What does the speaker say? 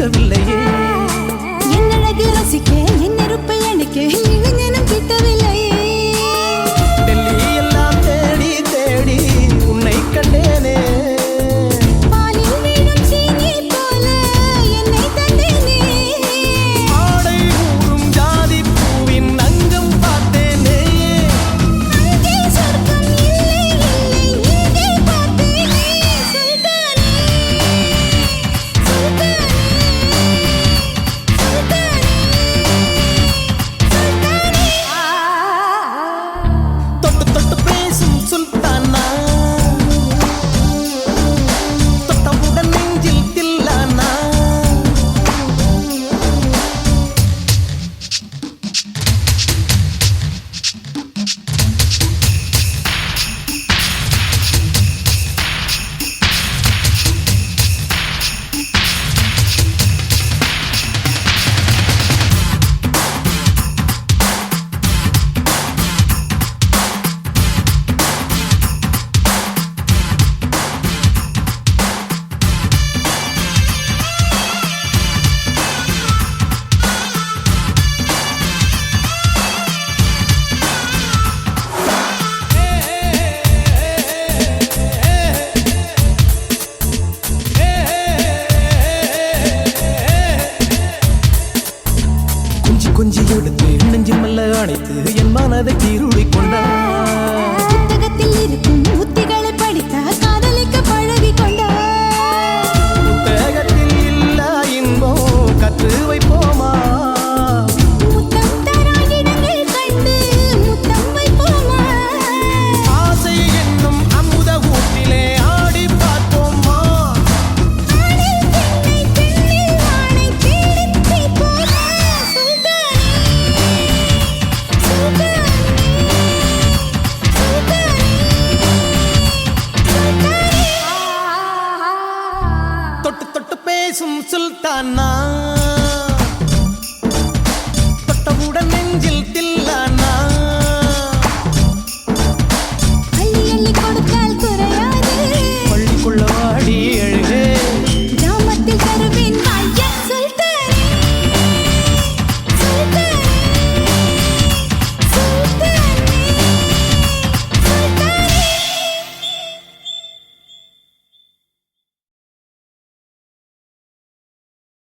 ரசிக்கவில்லையே என் அழகு ரசிக்க என் நெருப்பை அணைக்க இளைஞனும் கிட்டவில்லையே டெல்லி எல்லாம் தேடி தேடி உன்னை கண்டேனே பாலில் வீழும் சீனி போல என்னை தந்தேனே ஆடை ஊறும் ஜாதி பூவின் அங்கம் பார்த்தேனே அங்கே சொர்க்கம் இல்லை இல்லை இங்கே பார்த்தேனே சுல்தானே சுல்தானே தொட்டு தொட்டு பேசும் சுல்தானா தொட்டவுடன் நெஞ்சில் தில்லானா கொஞ்சி எடுத்து நெஞ்சில் மெல்ல அணைத்து என் மனதை கீருளி கொண்டார் புத்தகத்தில் இருக்கும் உத்திகளை படித்தா காதலிக்க பழகி கொண்டார் புத்தகத்தில் இல்ல இன்பம் கற்று வைப்போமா முத்தம் தரா இடங்கள் கண்டு முத்தம் வைப்போமா ஆசை என்னும் அமுத ஊட்டிலே ஆடி பார்ப்போமா ஆணில் பெண்ணை பெண்ணில் ஆணை தேடித் தீர்ப்போமா சுல்தானே சுல்தானே சுல்தானே தொட்டு தொட்டு பேசும் சுல்தானா